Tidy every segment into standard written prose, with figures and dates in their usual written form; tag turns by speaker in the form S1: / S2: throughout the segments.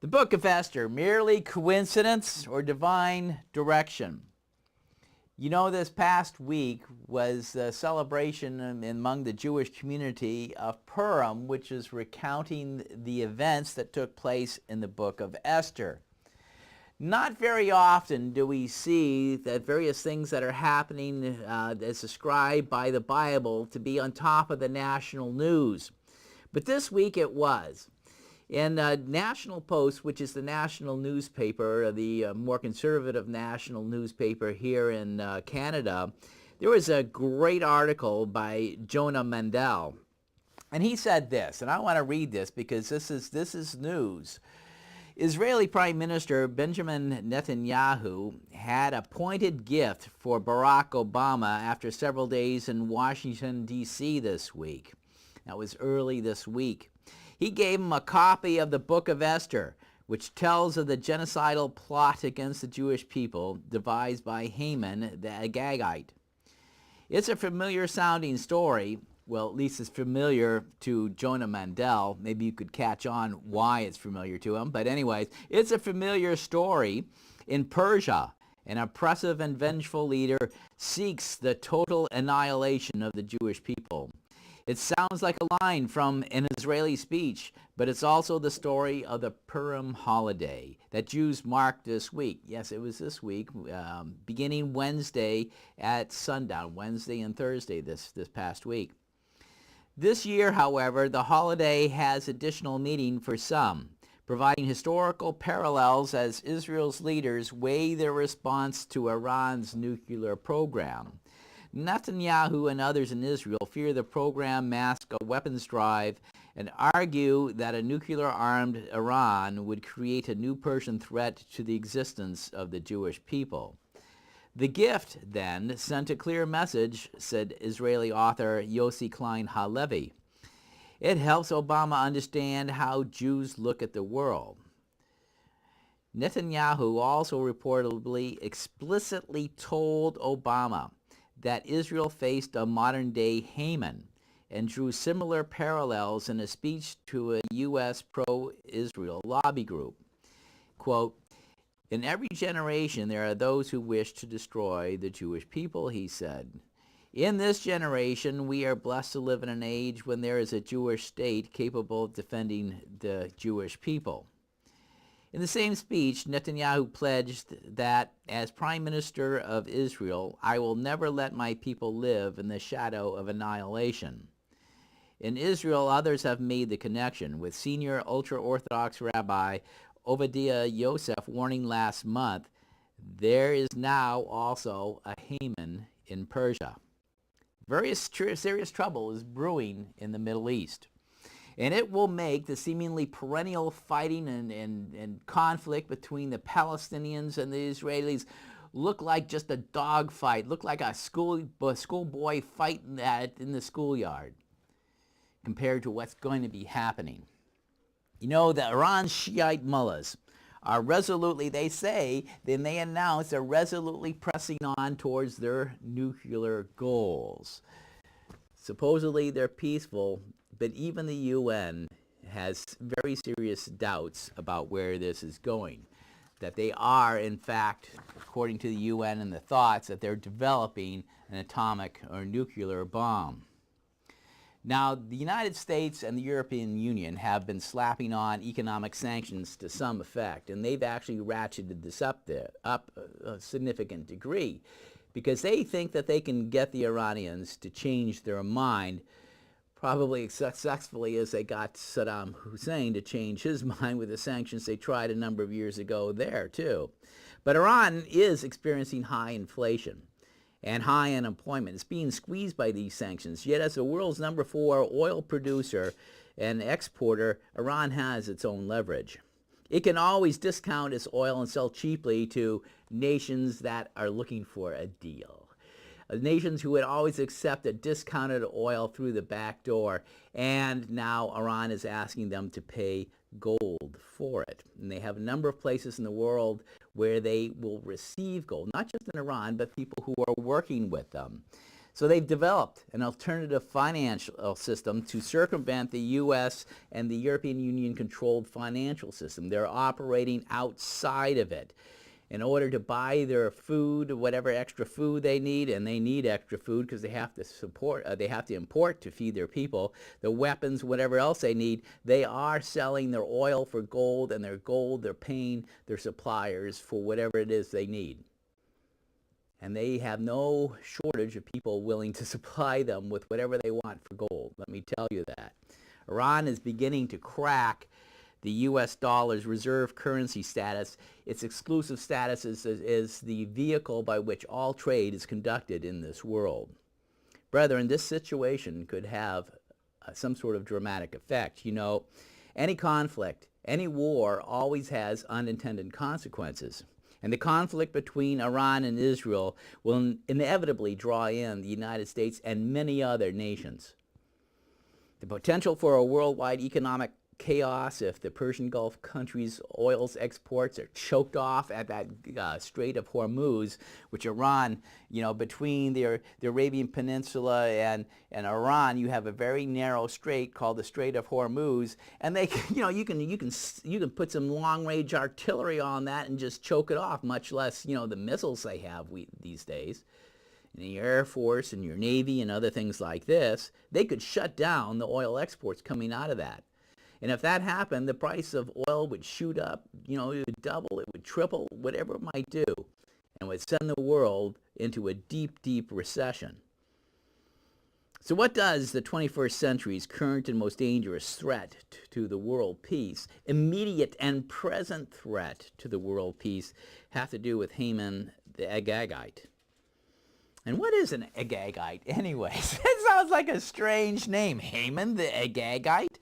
S1: The book of Esther, merely coincidence or divine direction? You know, this past week was a celebration among the Jewish community of Purim, which is recounting the events that took place in the book of Esther. Not very often do we see that various things that are happening as described by the Bible to be on top of the national news. But this week it was. In National Post, which is the national newspaper, the more conservative national newspaper here in Canada, there was a great article by Jonah Mandel. And he said this, and I want to read this because this is news. Israeli Prime Minister Benjamin Netanyahu had a pointed gift for Barack Obama after several days in Washington, D.C. this week. That was early this week. He gave him a copy of the book of Esther, which tells of the genocidal plot against the Jewish people devised by Haman the Agagite. It's a familiar sounding story. Well, at least it's familiar to Jonah Mandel. Maybe you could catch on why it's familiar to him. But anyways, it's a familiar story. In Persia, an oppressive and vengeful leader seeks the total annihilation of the Jewish people. It sounds like a line from an Israeli speech, but it's also the story of the Purim holiday that Jews mark this week. Yes, it was this week, beginning Wednesday at sundown, Wednesday and Thursday this past week. This year, however, the holiday has additional meaning for some, providing historical parallels as Israel's leaders weigh their response to Iran's nuclear program. Netanyahu and others in Israel fear the program masks a weapons drive and argue that a nuclear-armed Iran would create a new Persian threat to the existence of the Jewish people. The gift, then, sent a clear message, said Israeli author Yossi Klein Halevi. It helps Obama understand how Jews look at the world. Netanyahu also reportedly explicitly told Obama that Israel faced a modern-day Haman and drew similar parallels in a speech to a U.S. pro-Israel lobby group. Quote, "In every generation there are those who wish to destroy the Jewish people," he said. "In this generation we are blessed to live in an age when there is a Jewish state capable of defending the Jewish people." In the same speech, Netanyahu pledged that, as Prime Minister of Israel, "I will never let my people live in the shadow of annihilation." In Israel, others have made the connection, with senior ultra-Orthodox Rabbi Obadiah Yosef warning last month, there is now also a Haman in Persia. Very serious trouble is brewing in the Middle East. And it will make the seemingly perennial fighting and conflict between the Palestinians and the Israelis look like just a dogfight, look like a schoolboy fighting in the schoolyard compared to what's going to be happening. You know, the Iran's Shiite mullahs are resolutely, they say, then they announce they're resolutely pressing on towards their nuclear goals. Supposedly they're peaceful, but even the UN has very serious doubts about where this is going. That they are, in fact, according to the UN and the thoughts, that they're developing an atomic or nuclear bomb. Now, the United States and the European Union have been slapping on economic sanctions to some effect, and they've actually ratcheted this up a significant degree, because they think that they can get the Iranians to change their mind, probably as successfully as they got Saddam Hussein to change his mind with the sanctions they tried a number of years ago there, too. But Iran is experiencing high inflation and high unemployment. It's being squeezed by these sanctions. Yet as the world's number 4 oil producer and exporter, Iran has its own leverage. It can always discount its oil and sell cheaply to nations that are looking for a deal. Nations who would always accept a discounted oil through the back door, and now Iran is asking them to pay gold for it. And they have a number of places in the world where they will receive gold, not just in Iran, but people who are working with them. So they've developed an alternative financial system to circumvent the U.S. and the European Union controlled financial system. They're operating outside of it in order to buy their food, whatever extra food they need, and they need extra food because they have to import to feed their people, the weapons, whatever else they need. They are selling their oil for gold, and their gold they're paying their suppliers for whatever it is they need. And they have no shortage of people willing to supply them with whatever they want for gold. Let me tell you that. Iran is beginning to crack the U.S. dollar's reserve currency status. Its exclusive status is the vehicle by which all trade is conducted in this world. Brethren, this situation could have some sort of dramatic effect. You know, any conflict, any war always has unintended consequences. And the conflict between Iran and Israel will inevitably draw in the United States and many other nations. The potential for a worldwide economic chaos if the Persian Gulf countries' oil exports are choked off at that Strait of Hormuz, which Iran, you know, between the Arabian Peninsula and Iran, you have a very narrow strait called the Strait of Hormuz, and they, you know, you can put some long-range artillery on that and just choke it off, much less, you know, the missiles they have these days. In the Air Force and your Navy and other things like this, they could shut down the oil exports coming out of that. And if that happened, the price of oil would shoot up, you know, it would double, it would triple, whatever it might do, and would send the world into a deep, deep recession. So what does the 21st century's current and most dangerous threat to the world peace, immediate and present threat to the world peace, have to do with Haman the Agagite? And what is an Agagite anyways? It sounds like a strange name, Haman the Agagite.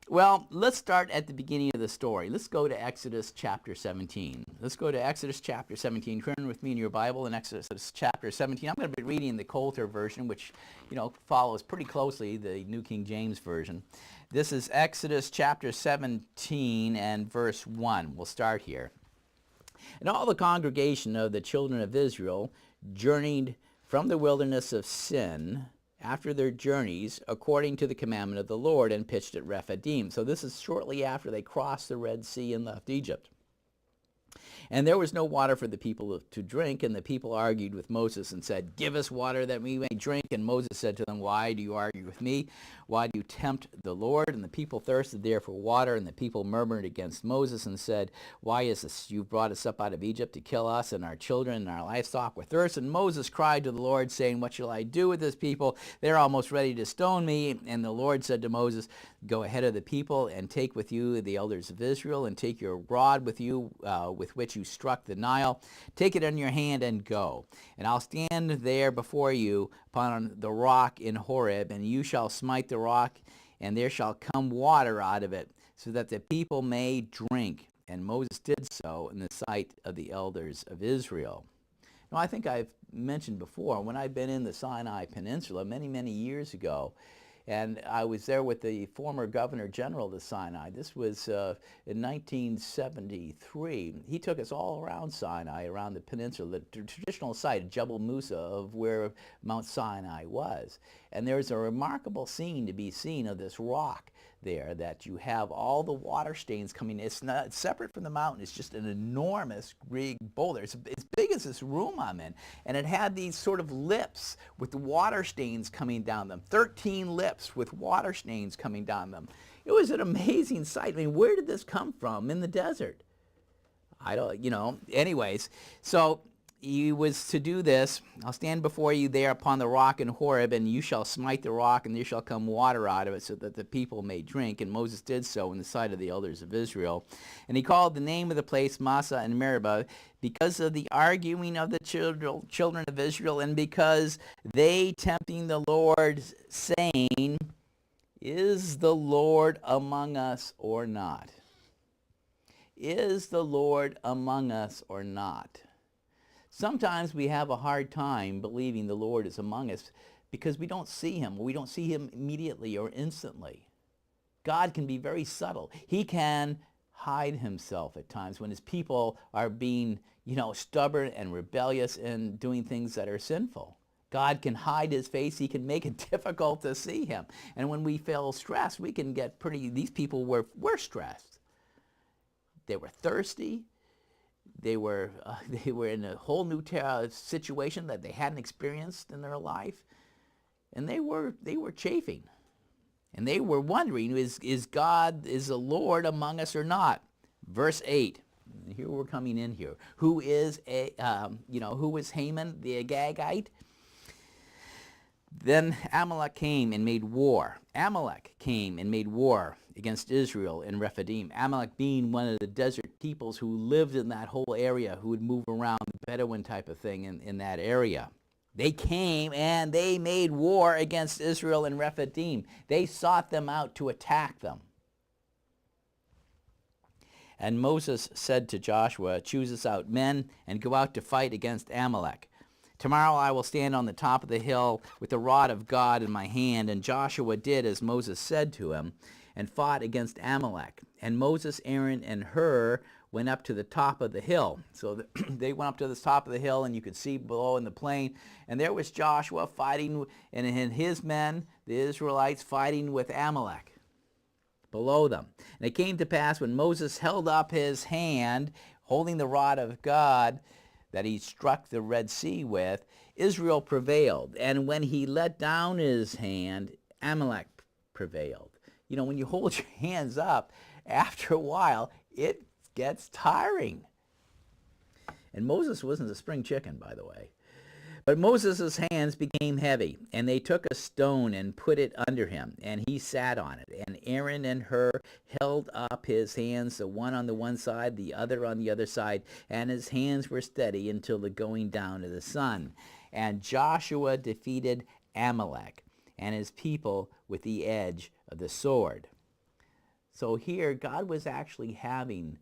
S1: Well, let's start at the beginning of the story. Let's go to Exodus chapter 17. Let's go to Exodus chapter 17. Turn with me in your Bible in Exodus chapter 17. I'm going to be reading the Coulter version, which, you know, follows pretty closely the New King James Version. This is Exodus chapter 17 and verse 1. We'll start here. And all the congregation of the children of Israel journeyed from the wilderness of Sin after their journeys, according to the commandment of the Lord, and pitched at Rephidim. So this is shortly after they crossed the Red Sea and left Egypt. And there was no water for the people to drink, and the people argued with Moses and said, "Give us water that we may drink." And Moses said to them, "Why do you argue with me? Why do you tempt the Lord?" And the people thirsted there for water, and the people murmured against Moses and said, "Why is this? You brought us up out of Egypt to kill us and our children and our livestock with thirst." And Moses cried to the Lord, saying, "What shall I do with this people? They're almost ready to stone me." And the Lord said to Moses, "Go ahead of the people and take with you the elders of Israel, and take your rod with you with which you struck the Nile. Take it in your hand and go. And I'll stand there before you upon the rock in Horeb, and you shall smite the rock, and there shall come water out of it, so that the people may drink." And Moses did so in the sight of the elders of Israel. Now, I think I've mentioned before, when I've been in the Sinai Peninsula many, many years ago, and I was there with the former Governor General of the Sinai. This was in 1973. He took us all around Sinai, around the peninsula, the traditional site, Jebel Musa, of where Mount Sinai was. And there's a remarkable scene to be seen of this rock there, that you have all the water stains coming. It's not separate from the mountain. It's just an enormous big boulder. It's as big as this room I'm in. And it had these sort of lips with the water stains coming down them. 13 lips with water stains coming down them. It was an amazing sight. I mean, where did this come from in the desert? I don't, you know, anyways. So he was to do this. "I'll stand before you there upon the rock in Horeb, and you shall smite the rock, and there shall come water out of it, so that the people may drink." And Moses did so in the sight of the elders of Israel. And he called the name of the place Massah and Meribah, because of the arguing of the children of Israel, and because they tempting the Lord, saying, "Is the Lord among us or not? Is the Lord among us or not?" Sometimes we have a hard time believing the Lord is among us because we don't see him. We don't see him immediately or instantly. God can be very subtle. He can hide himself at times when his people are being, you know, stubborn and rebellious and doing things that are sinful. God can hide his face. He can make it difficult to see him. And when we feel stressed, we can get these people were stressed. They were thirsty. They were in a whole new situation that they hadn't experienced in their life. And they were chafing. And they were wondering, is the Lord among us or not? Verse 8. Here we're coming in here. Who is Haman the Agagite? Then Amalek came and made war. Amalek came and made war against Israel in Rephidim. Amalek being one of the desert peoples who lived in that whole area, who would move around, Bedouin type of thing in that area. They came and they made war against Israel in Rephidim. They sought them out to attack them. And Moses said to Joshua, choose us out men and go out to fight against Amalek. Tomorrow I will stand on the top of the hill with the rod of God in my hand. And Joshua did as Moses said to him and fought against Amalek. And Moses, Aaron, and Hur went up to the top of the hill. So they went up to the top of the hill, and you could see below in the plain. And there was Joshua fighting, and his men, the Israelites, fighting with Amalek below them. And it came to pass when Moses held up his hand, holding the rod of God, that he struck the Red Sea with, Israel prevailed. And when he let down his hand, Amalek prevailed. You know, when you hold your hands up, after a while, it gets tiring. And Moses wasn't a spring chicken, by the way. But Moses' hands became heavy, and they took a stone and put it under him, and he sat on it. And Aaron and Hur held up his hands, the one on the one side, the other on the other side, and his hands were steady until the going down of the sun. And Joshua defeated Amalek and his people with the edge of the sword. So here, God was actually having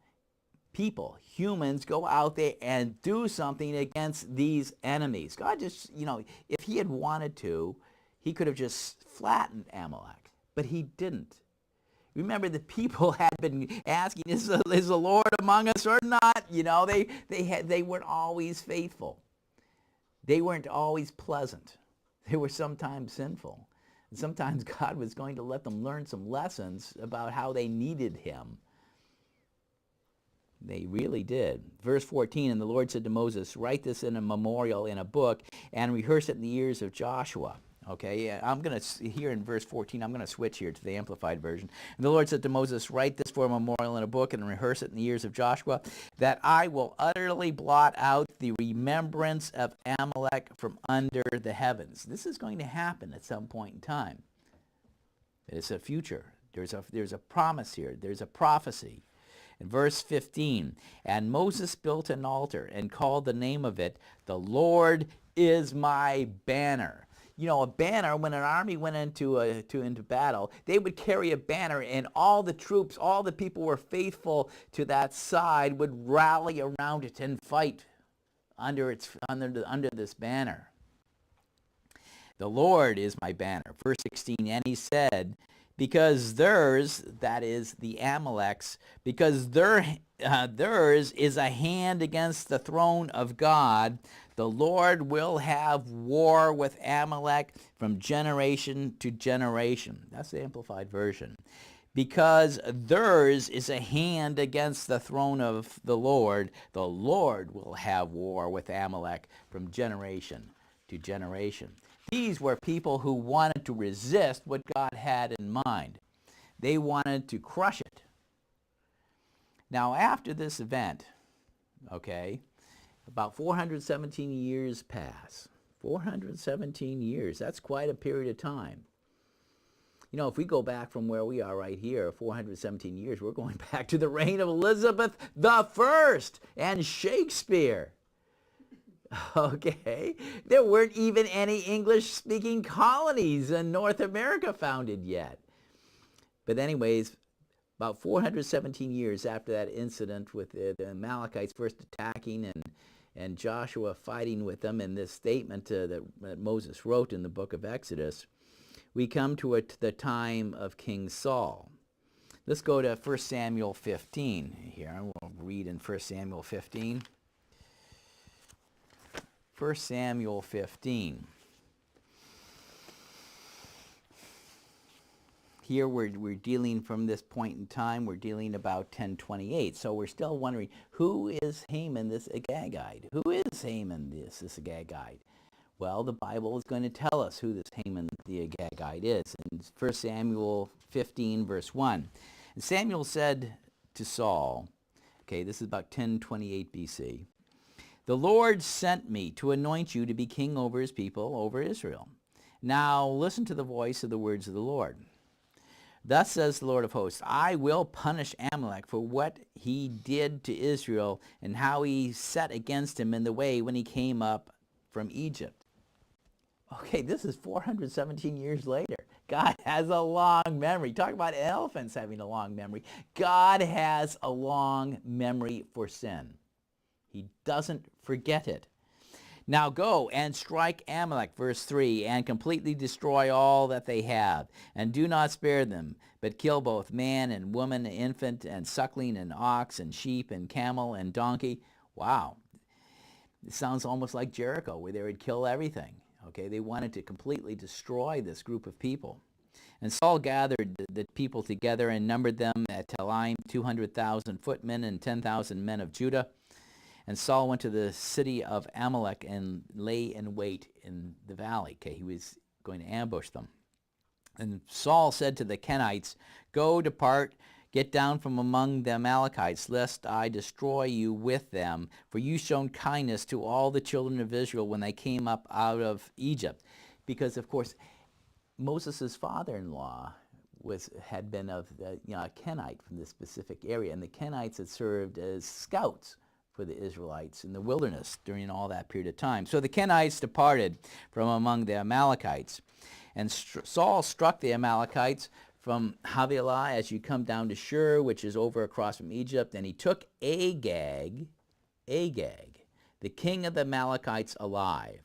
S1: people, humans, go out there and do something against these enemies. God just, if he had wanted to, he could have just flattened Amalek, but he didn't. Remember, the people had been asking, is the Lord among us or not? They weren't always faithful. They weren't always pleasant. They were sometimes sinful. And sometimes God was going to let them learn some lessons about how they needed him. They really did. Verse 14, and the Lord said to Moses, write this in a memorial in a book and rehearse it in the ears of Joshua. Okay, I'm going to, here in verse 14, I'm going to switch here to the Amplified Version. And the Lord said to Moses, write this for a memorial in a book and rehearse it in the ears of Joshua, that I will utterly blot out the remembrance of Amalek from under the heavens. This is going to happen at some point in time. It's a future. There's a promise here. There's a prophecy. In verse 15, and Moses built an altar and called the name of it, the Lord is my banner. You know, a banner, when an army went into battle, they would carry a banner, and all the troops, all the people who were faithful to that side would rally around it and fight under this banner. The Lord is my banner. Verse 16, and he said, because theirs, that is the Amaleks, because theirs is a hand against the throne of God, the Lord will have war with Amalek from generation to generation. That's the Amplified Version. Because theirs is a hand against the throne of the Lord will have war with Amalek from generation to generation. These were people who wanted to resist what God had in mind. They wanted to crush it. Now, after this event, about 417 years pass. 417 years, that's quite a period of time. You know, if we go back from where we are right here, 417 years, we're going back to the reign of Elizabeth I and Shakespeare. Okay, there weren't even any English-speaking colonies in North America founded yet. But anyways, about 417 years after that incident with the Amalekites first attacking and Joshua fighting with them, and this statement that Moses wrote in the book of Exodus, we come to the time of King Saul. Let's go to 1 Samuel 15 here. I will read in 1 Samuel 15. 1 Samuel 15. here we're dealing from this point in time, we're dealing about 1028. So we're still wondering, who is Haman this Agagite? Who is Haman this Agagite? Well, the Bible is going to tell us who this Haman the Agagite is. In 1 Samuel 15, verse 1. And Samuel said to Saul, okay, this is about 1028 BC, "The Lord sent me to anoint you to be king over his people, over Israel. Now listen to the voice of the words of the Lord. Thus says the Lord of hosts, I will punish Amalek for what he did to Israel and how he set against him in the way when he came up from Egypt." Okay, this is 417 years later. God has a long memory. Talk about elephants having a long memory. God has a long memory for sin. He doesn't forget it. "Now go and strike Amalek," verse 3, "and completely destroy all that they have, and do not spare them, but kill both man and woman, infant and suckling, and ox and sheep and camel and donkey." Wow. It sounds almost like Jericho, where they would kill everything. Okay, they wanted to completely destroy this group of people. "And Saul gathered the people together and numbered them at Telaim, 200,000 footmen and 10,000 men of Judah. And Saul went to the city of Amalek and lay in wait in the valley." Okay, he was going to ambush them. "And Saul said to the Kenites, Go, depart, get down from among the Amalekites, lest I destroy you with them. For you shown kindness to all the children of Israel when they came up out of Egypt." Because, of course, Moses' father-in-law had been of a Kenite from this specific area. And the Kenites had served as scouts for the Israelites in the wilderness during all that period of time. So the Kenites departed from among the Amalekites. And Saul struck the Amalekites from Havilah as you come down to Shur, which is over across from Egypt. And he took Agag, the king of the Amalekites, alive.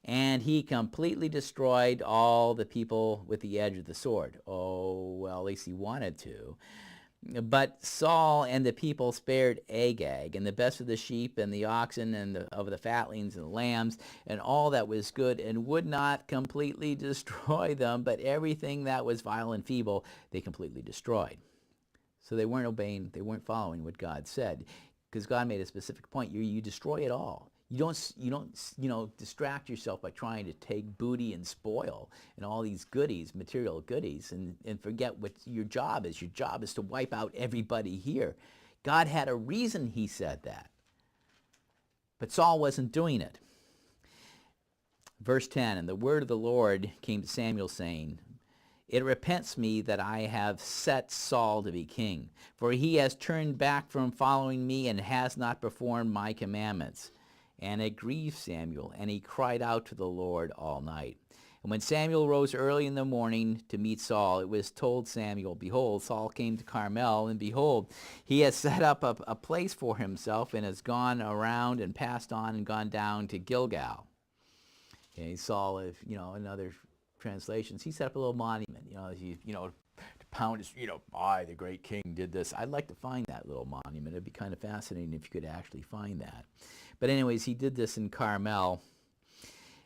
S1: And he completely destroyed all the people with the edge of the sword. Oh, well, at least he wanted to. But Saul and the people spared Agag, and the best of the sheep and the oxen and of the fatlings and the lambs, and all that was good, and would not completely destroy them, but everything that was vile and feeble they completely destroyed. So they weren't obeying, they weren't following what God said, because God made a specific point. You destroy it all. You don't distract yourself by trying to take booty and spoil and all these goodies, material goodies, and forget what your job is. Your job is to wipe out everybody here. God had a reason he said that. But Saul wasn't doing it. Verse 10, "And the word of the Lord came to Samuel, saying, It repents me that I have set Saul to be king, for he has turned back from following me and has not performed my commandments. And it grieved Samuel, and he cried out to the Lord all night. And when Samuel rose early in the morning to meet Saul, it was told Samuel, Behold, Saul came to Carmel, and behold, he has set up a place for himself and has gone around and passed on and gone down to Gilgal." Okay, Saul, in other translations, he set up a little monument, to pound his, I, the great king, did this. I'd like to find that little monument. It'd be kind of fascinating if you could actually find that. But anyways, he did this in Carmel.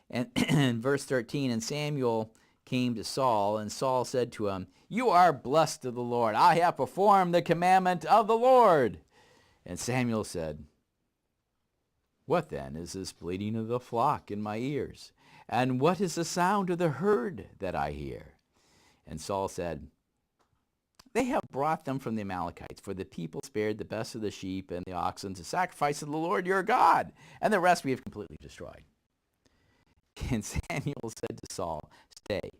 S1: And in verse 13, "And Samuel came to Saul, and Saul said to him, You are blessed of the Lord. I have performed the commandment of the Lord. And Samuel said, What then is this bleating of the flock in my ears? And what is the sound of the herd that I hear? And Saul said, They have brought them from the Amalekites, for the people spared the best of the sheep and the oxen to sacrifice to the Lord your God, and the rest we have completely destroyed. And Samuel said to Saul, Stay,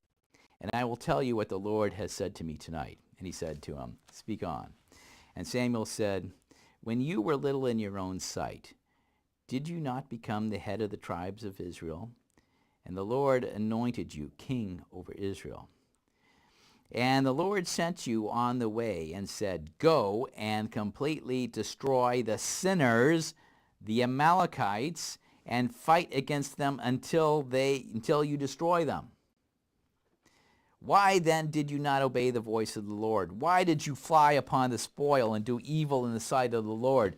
S1: and I will tell you what the Lord has said to me tonight. And he said to him, Speak on. And Samuel said, When you were little in your own sight, did you not become the head of the tribes of Israel? And the Lord anointed you king over Israel. And the Lord sent you on the way and said, Go and completely destroy the sinners, the Amalekites, and fight against them until you destroy them. Why then did you not obey the voice of the Lord? Why did you fly upon the spoil and do evil in the sight of the Lord?"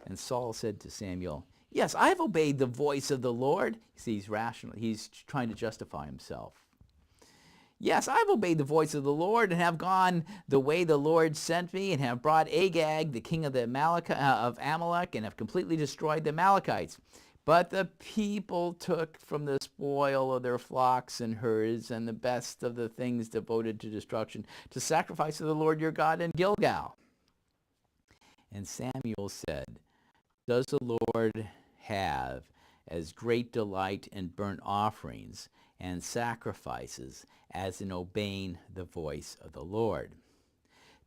S1: And Saul said to Samuel, "Yes, I have obeyed the voice of the Lord." See, he's rational. He's trying to justify himself. Yes, I've obeyed the voice of the Lord and have gone the way the Lord sent me and have brought Agag, the king of of Amalek, and have completely destroyed the Amalekites. But the people took from the spoil of their flocks and herds and the best of the things devoted to destruction to sacrifice to the Lord your God in Gilgal. And Samuel said, does the Lord have as great delight in burnt offerings and sacrifices as in obeying the voice of the Lord?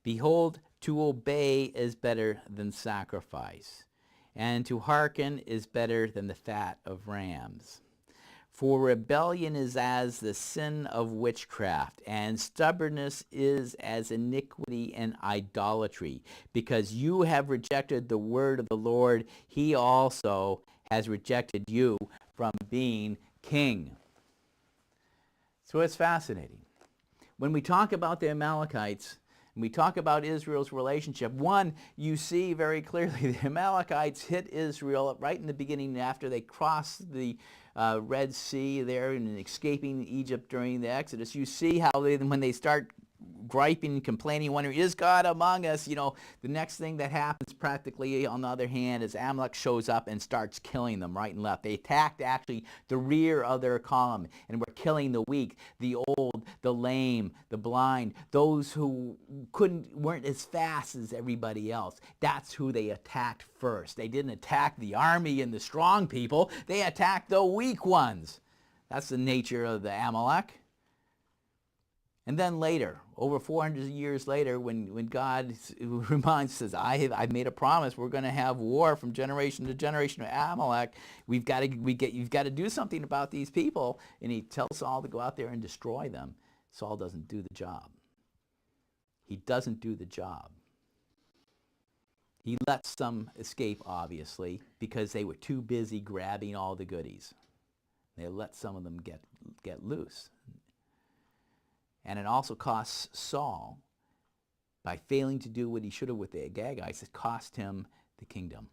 S1: Behold, to obey is better than sacrifice, and to hearken is better than the fat of rams. For rebellion is as the sin of witchcraft, and stubbornness is as iniquity and idolatry. Because you have rejected the word of the Lord, he also has rejected you from being king. So it's fascinating. When we talk about the Amalekites, and we talk about Israel's relationship, one, you see very clearly the Amalekites hit Israel right in the beginning after they crossed the Red Sea there and escaping Egypt during the Exodus. You see how when they start griping and complaining, wondering, is God among us? You know, the next thing that happens practically, on the other hand, is Amalek shows up and starts killing them right and left. They attacked actually the rear of their column and were killing the weak, the old, the lame, the blind, those who weren't as fast as everybody else. That's who they attacked first. They didn't attack the army and the strong people. They attacked the weak ones. That's the nature of the Amalek. And then later, over 400 years later, when God reminds us, I've made a promise, we're going to have war from generation to generation of Amalek. You've got to do something about these people. And he tells Saul to go out there and destroy them. Saul doesn't do the job. He doesn't do the job. He lets some escape, obviously, because they were too busy grabbing all the goodies. They let some of them get loose. And it also costs Saul, by failing to do what he should have with the Agagites, it cost him the kingdom.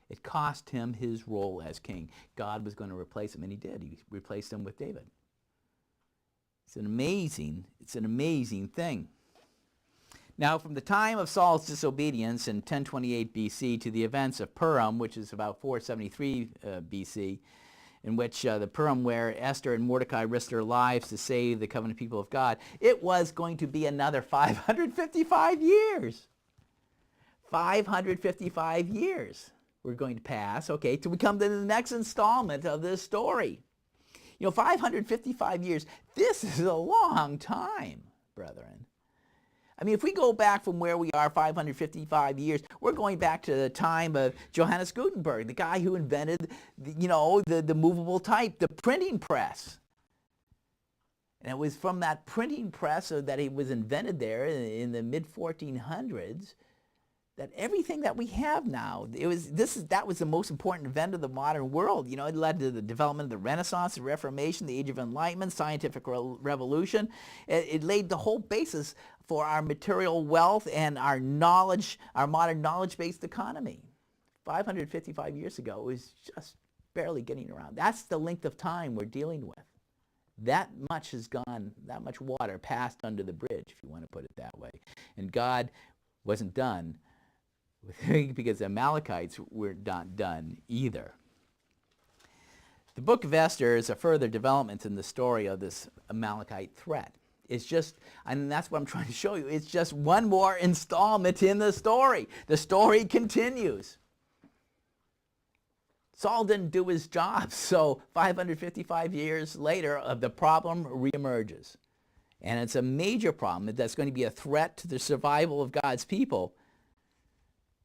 S1: It cost him his role as king. God was going to replace him, and he did. He replaced him with David. It's an amazing thing. Now, from the time of Saul's disobedience in 1028 BC to the events of Purim, which is about 473 BC, in which the Purim where Esther and Mordecai risked their lives to save the covenant people of God, it was going to be another 555 years. 555 years we're going to pass, okay, till we come to the next installment of this story. You know, 555 years, this is a long time, brethren. I mean, if we go back from where we are 555 years, we're going back to the time of Johannes Gutenberg, the guy who invented, the movable type, the printing press. And it was from that printing press that it was invented there in the mid-1400s that everything that we have now, that was the most important event of the modern world. You know, it led to the development of the Renaissance, the Reformation, the Age of Enlightenment, scientific revolution. It laid the whole basis for our material wealth and our knowledge, our modern knowledge-based economy. 555 years ago, it was just barely getting around. That's the length of time we're dealing with. That much has gone, that much water passed under the bridge, if you want to put it that way. And God wasn't done because the Amalekites were not done either. The book of Esther is a further development in the story of this Amalekite threat. It's just, and that's what I'm trying to show you, it's just one more installment in the story. The story continues. Saul didn't do his job, so 555 years later, the problem reemerges. And it's a major problem that's going to be a threat to the survival of God's people.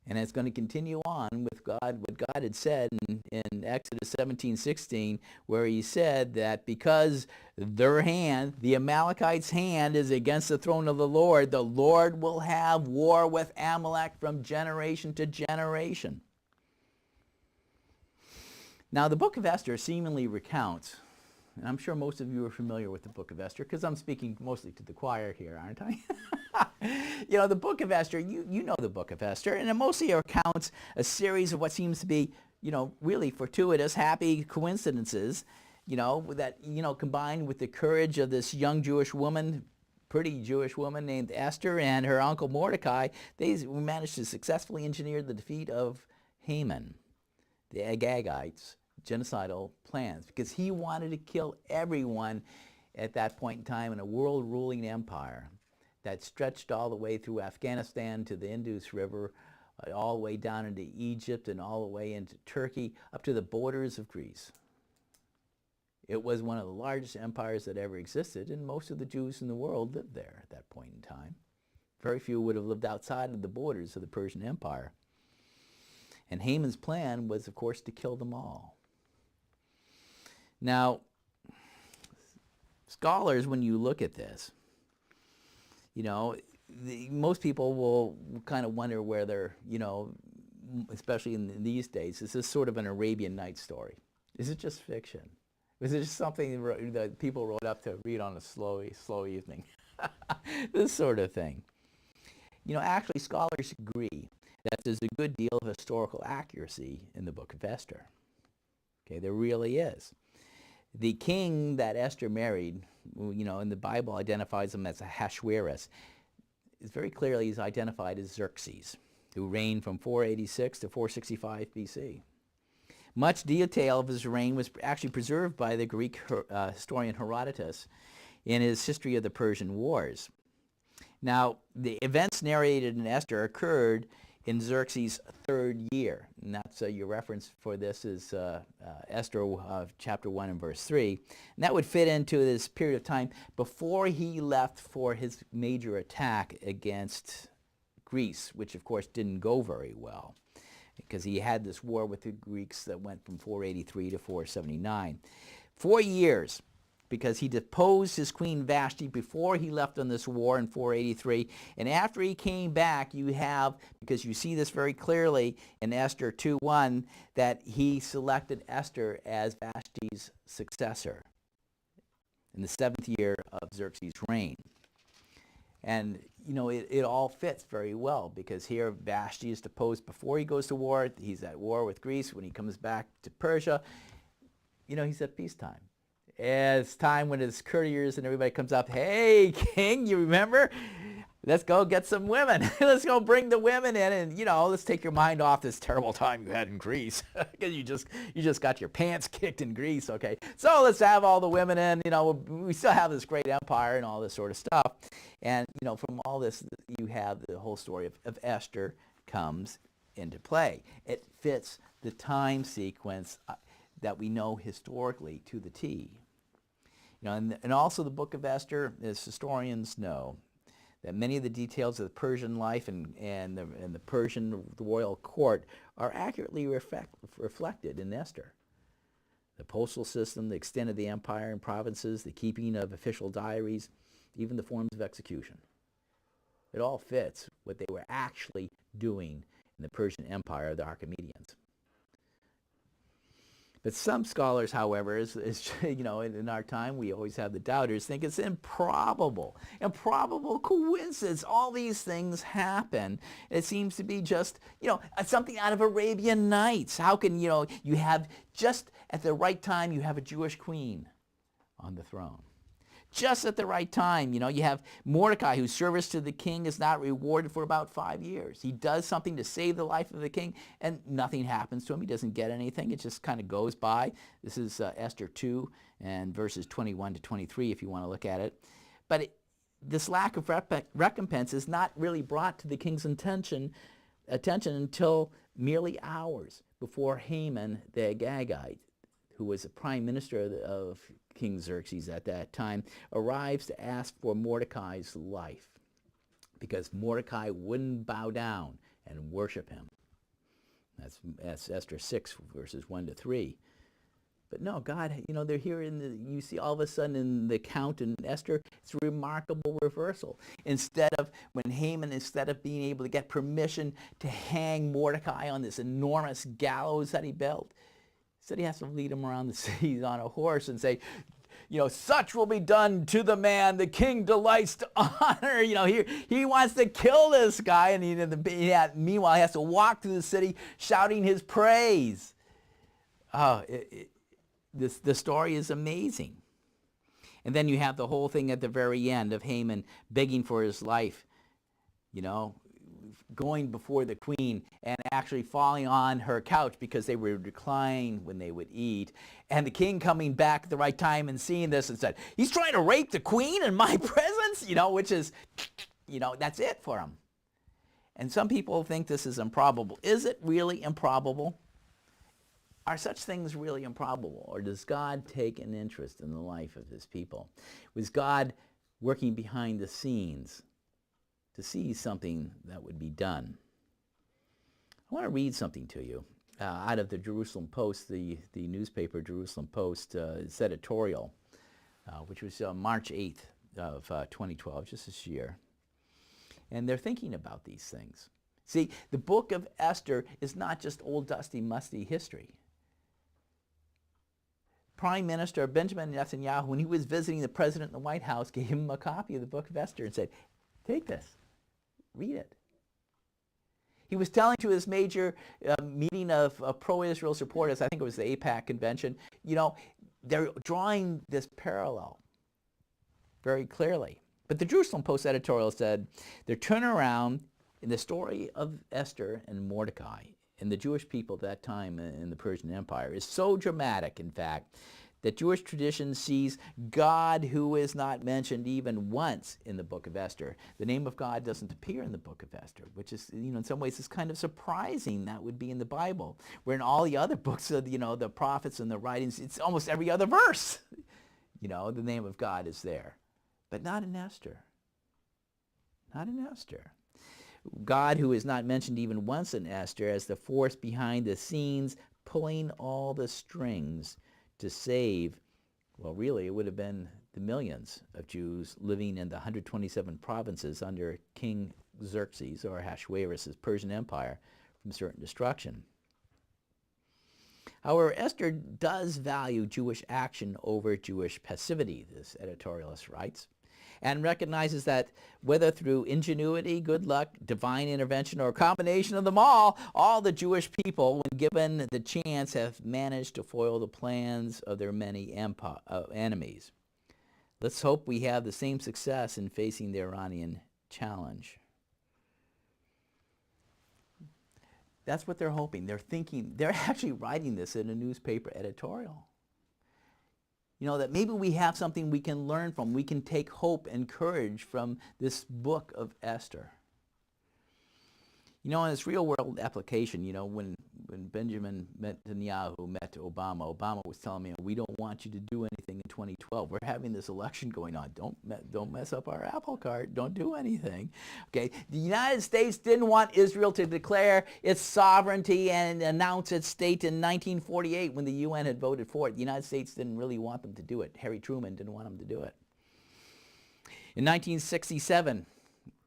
S1: And it's going to continue on with what God had said in Exodus 17:16, where he said that because their hand, the Amalekites' hand, is against the throne of the Lord will have war with Amalek from generation to generation. Now, the book of Esther seemingly recounts, and I'm sure most of you are familiar with the book of Esther, because I'm speaking mostly to the choir here, aren't I? You know, the book of Esther, you know the book of Esther, and it mostly recounts a series of what seems to be, really fortuitous, happy coincidences that, combined with the courage of this young Jewish woman, pretty Jewish woman named Esther, and her uncle Mordecai, they managed to successfully engineer the defeat of Haman, the Agagites' genocidal plans, because he wanted to kill everyone at that point in time in a world-ruling empire that stretched all the way through Afghanistan to the Indus River, all the way down into Egypt and all the way into Turkey, up to the borders of Greece. It was one of the largest empires that ever existed, and most of the Jews in the world lived there at that point in time. Very few would have lived outside of the borders of the Persian Empire. And Haman's plan was, of course, to kill them all. Now, scholars, when you look at this, most people will kind of wonder whether, especially in these days, is this sort of an Arabian Nights story? Is it just fiction? Was it just something that people wrote up to read on a slow evening? This sort of thing. Actually, scholars agree that there's a good deal of historical accuracy in the book of Esther. Okay, there really is. The king that Esther married, in the Bible identifies him as Ahasuerus. It's very clearly he's identified as Xerxes, who reigned from 486 to 465 BC. Much detail of his reign was actually preserved by the Greek historian Herodotus in his History of the Persian Wars. Now, the events narrated in Esther occurred in Xerxes' third year, and that's your reference for this is Esther chapter 1 and verse 3. And that would fit into this period of time before he left for his major attack against Greece, which of course didn't go very well, because he had this war with the Greeks that went from 483 to 479. 4 years, because he deposed his queen Vashti before he left on this war in 483. And after he came back, you have, because you see this very clearly in Esther 2:1, that he selected Esther as Vashti's successor in the 7th year of Xerxes' reign. And, it all fits very well, because here Vashti is deposed before he goes to war. He's at war with Greece. When he comes back to Persia, he's at peacetime. It's time when his courtiers and everybody comes up, hey, king, you remember? Let's go get some women. Let's go bring the women in, and, let's take your mind off this terrible time you had in Greece, because you just got your pants kicked in Greece, okay? So let's have all the women in. We still have this great empire and all this sort of stuff. And, from all this, you have the whole story of Esther comes into play. It fits the time sequence that we know historically to the T. And also the book of Esther, as historians know, that many of the details of the Persian life and the Persian royal court are accurately reflected in Esther. The postal system, the extent of the empire and provinces, the keeping of official diaries, even the forms of execution. It all fits what they were actually doing in the Persian Empire of the Archimedes. But some scholars, however, in our time, we always have the doubters, think it's improbable coincidence. All these things happen. It seems to be just, something out of Arabian Nights. How can, you have just at the right time, you have a Jewish queen on the throne. Just at the right time, you have Mordecai, whose service to the king is not rewarded for about 5 years. He does something to save the life of the king, and nothing happens to him. He doesn't get anything. It just kind of goes by. This is Esther 2 and verses 21 to 23, if you want to look at it. But this lack of recompense is not really brought to the king's attention until merely hours before Haman the Agagite, who was the prime minister of King Xerxes at that time, arrives to ask for Mordecai's life, because Mordecai wouldn't bow down and worship him. That's Esther 6, verses 1 to 3. But no, God, they're here you see all of a sudden in the account in Esther, it's a remarkable reversal. Instead of being able to get permission to hang Mordecai on this enormous gallows that he built, said he has to lead him around the city on a horse and say, such will be done to the man the king delights to honor. He wants to kill this guy, and meanwhile he has to walk through the city shouting his praise. Oh, the story is amazing. And then you have the whole thing at the very end of Haman begging for his life, going before the queen and actually falling on her couch because they would recline when they would eat. And the king coming back at the right time and seeing this and said, he's trying to rape the queen in my presence, which is, that's it for him. And some people think this is improbable. Is it really improbable? Are such things really improbable? Or does God take an interest in the life of his people? Was God working behind the scenes to see something that would be done? I want to read something to you out of the Jerusalem Post, the newspaper Jerusalem Post, its editorial, which was March 8th of 2012, just this year. And they're thinking about these things. See, the book of Esther is not just old, dusty, musty history. Prime Minister Benjamin Netanyahu, when he was visiting the president in the White House, gave him a copy of the book of Esther and said, take this, read it. He was telling to his major meeting of pro-Israel supporters, I think it was the AIPAC convention, they're drawing this parallel very clearly. But the Jerusalem Post editorial said, their turnaround in the story of Esther and Mordecai and the Jewish people at that time in the Persian Empire is so dramatic, in fact, that Jewish tradition sees God who is not mentioned even once in the book of Esther. The name of God doesn't appear in the book of Esther, which is, in some ways is kind of surprising that would be in the Bible, where in all the other books of, the prophets and the writings, it's almost every other verse, the name of God is there. But not in Esther. Not in Esther. God, who is not mentioned even once in Esther, as the force behind the scenes, pulling all the strings to save, well, really, it would have been the millions of Jews living in the 127 provinces under King Xerxes, or Ahasuerus' Persian Empire, from certain destruction. However, Esther does value Jewish action over Jewish passivity, this editorialist writes, and recognizes that whether through ingenuity, good luck, divine intervention, or a combination of them all the Jewish people, when given the chance, have managed to foil the plans of their many enemies. Let's hope we have the same success in facing the Iranian challenge. That's what they're hoping. They're thinking, they're actually writing this in a newspaper editorial. That maybe we have something we can learn from. We can take hope and courage from this book of Esther. In its real world application, when Benjamin Netanyahu met Obama, Obama was telling me, we don't want you to do anything in 2012. We're having this election going on. Don't mess up our apple cart. Don't do anything. Okay. The United States didn't want Israel to declare its sovereignty and announce its state in 1948 when the UN had voted for it. The United States didn't really want them to do it. Harry Truman didn't want them to do it. In 1967,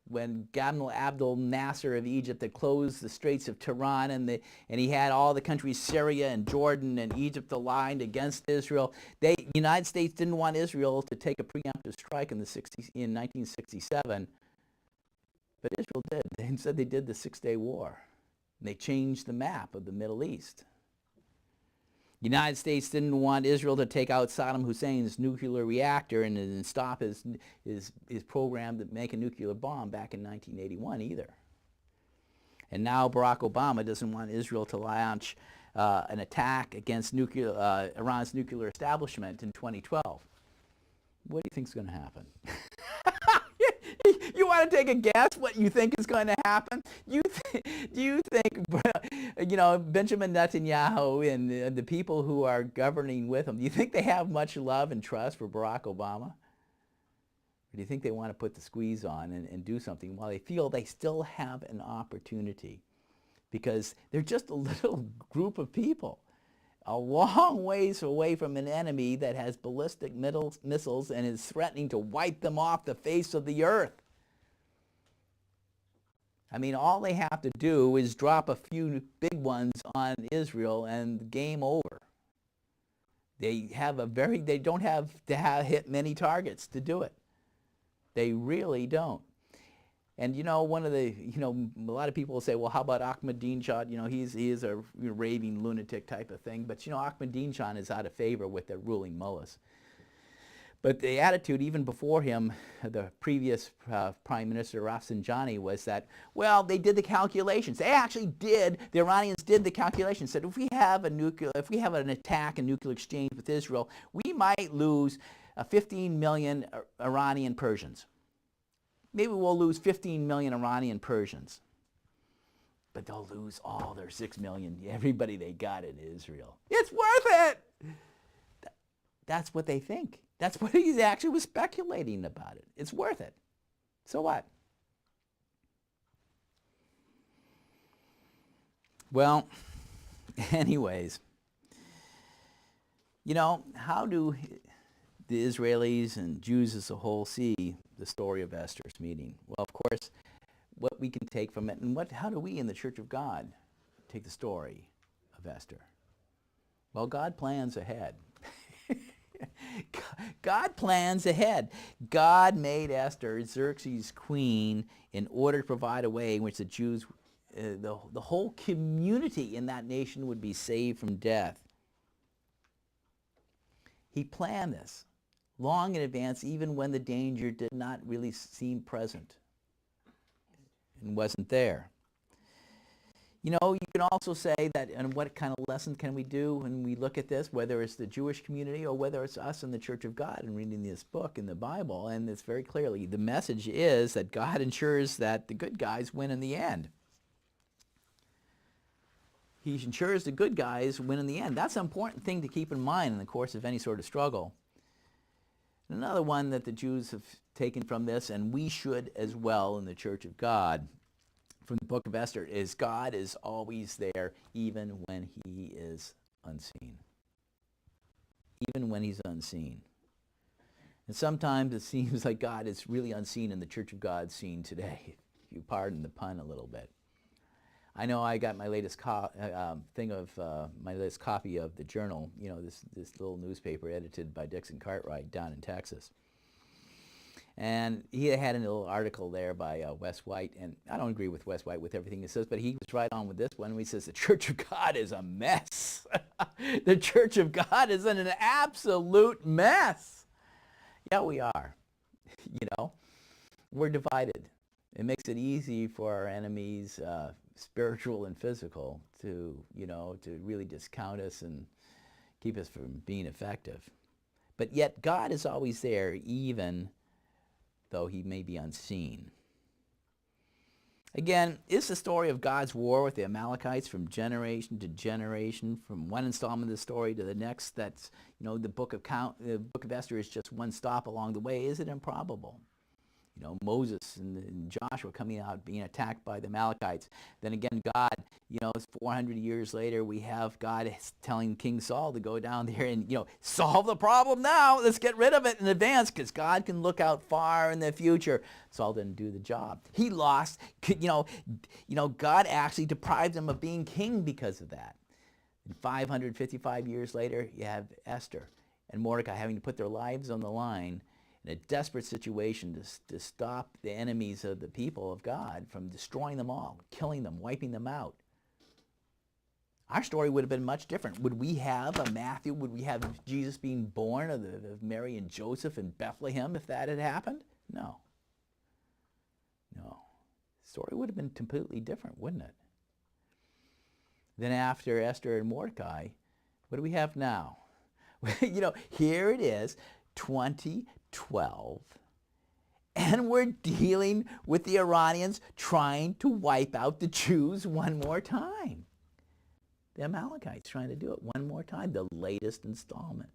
S1: when Gamal Abdel Nasser of Egypt had closed the Straits of Tiran and he had all the countries Syria and Jordan and Egypt aligned against Israel, the United States didn't want Israel to take a preemptive strike in 1967, but Israel did. They said they did the Six-Day War. And they changed the map of the Middle East. The United States didn't want Israel to take out Saddam Hussein's nuclear reactor and stop his program to make a nuclear bomb back in 1981 either. And now Barack Obama doesn't want Israel to launch an attack against Iran's nuclear establishment in 2012. What do you think is going to happen? You want to take a guess what you think is going to happen? Do you think, Benjamin Netanyahu and the people who are governing with him, do you think they have much love and trust for Barack Obama? Or do you think they want to put the squeeze on and do something while they feel they still have an opportunity? Because they're just a little group of people, a long ways away from an enemy that has ballistic missiles and is threatening to wipe them off the face of the earth. All they have to do is drop a few big ones on Israel and game over. They don't have to hit many targets to do it. They really don't. And one of the, a lot of people will say, well, how about Ahmadinejad? He is a raving lunatic type of thing. But Ahmadinejad is out of favor with the ruling mullahs. But the attitude, even before him, the previous Prime Minister Rafsanjani, was that, well, they did the calculations. They actually did. The Iranians did the calculations. Said if we have an attack, a nuclear exchange with Israel, we might lose 15 million Iranian Persians. Maybe we'll lose 15 million Iranian Persians. But they'll lose all their 6 million, everybody they got in Israel. It's worth it! That's what they think. That's what he actually was speculating about it. It's worth it. So what? Well, anyways, how do the Israelis and Jews as a whole see the story of Esther's meeting? Well, of course, what we can take from it, and how do we in the Church of God take the story of Esther? Well, God plans ahead. God plans ahead. God made Esther, Xerxes' queen, in order to provide a way in which the Jews, the whole community in that nation would be saved from death. He planned this long in advance, even when the danger did not really seem present and wasn't there. You can also say that, and what kind of lesson can we do when we look at this, whether it's the Jewish community or whether it's us in the Church of God and reading this book in the Bible, and it's very clearly, the message is that God ensures that the good guys win in the end. He ensures the good guys win in the end. That's an important thing to keep in mind in the course of any sort of struggle. Another one that the Jews have taken from this, and we should as well in the Church of God, from the book of Esther, is God is always there even when he is unseen. Even when he's unseen. And sometimes it seems like God is really unseen in the Church of God scene today, if you pardon the pun a little bit. I know I got my latest my latest copy of the Journal, this little newspaper edited by Dixon Cartwright down in Texas. And he had a little article there by Wes White, and I don't agree with Wes White with everything he says, but he was right on with this one when he says the Church of God is a mess. The Church of God is in an absolute mess. Yeah, we are. We're divided. It makes it easy for our enemies, spiritual and physical, to really discount us and keep us from being effective. But yet God is always there, even though he may be unseen. Again, it's the story of God's war with the Amalekites from generation to generation, from one installment of the story to the next. That's, the book of Esther is just one stop along the way. Is it improbable? Moses and Joshua coming out being attacked by the Amalekites. Then again, God, it's 400 years later, we have God telling King Saul to go down there and, solve the problem now. Let's get rid of it in advance, because God can look out far in the future. Saul didn't do the job. He lost, God actually deprived him of being king because of that. And 555 years later, you have Esther and Mordecai having to put their lives on the line in a desperate situation to stop the enemies of the people of God from destroying them all, killing them, wiping them out. Our story would have been much different. Would we have a Matthew? Would we have Jesus being born of Mary and Joseph in Bethlehem if that had happened? No. No. The story would have been completely different, wouldn't it? Then after Esther and Mordecai, what do we have now? Here it is, 2012, and we're dealing with the Iranians trying to wipe out the Jews one more time. The Amalekites trying to do it one more time, the latest installment.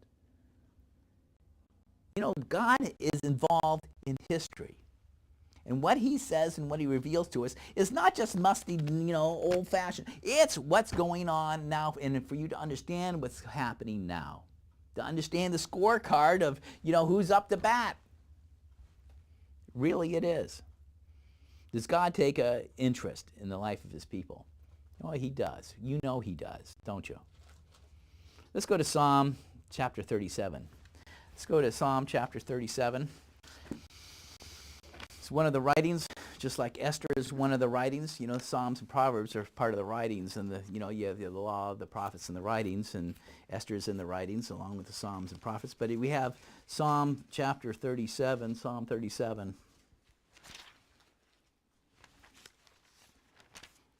S1: God is involved in history. And what he says and what he reveals to us is not just musty, old-fashioned. It's what's going on now, and for you to understand what's happening now. To understand the scorecard of, who's up to bat. Really it is. Does God take an interest in the life of his people? Oh, he does. He does, don't you? Let's go to Psalm chapter 37. Let's go to Psalm chapter 37. It's one of the writings, just like Esther is one of the writings. Psalms and Proverbs are part of the writings, and you have the law, the prophets, and the writings, and Esther is in the writings along with the Psalms and prophets. But we have Psalm chapter 37, Psalm 37.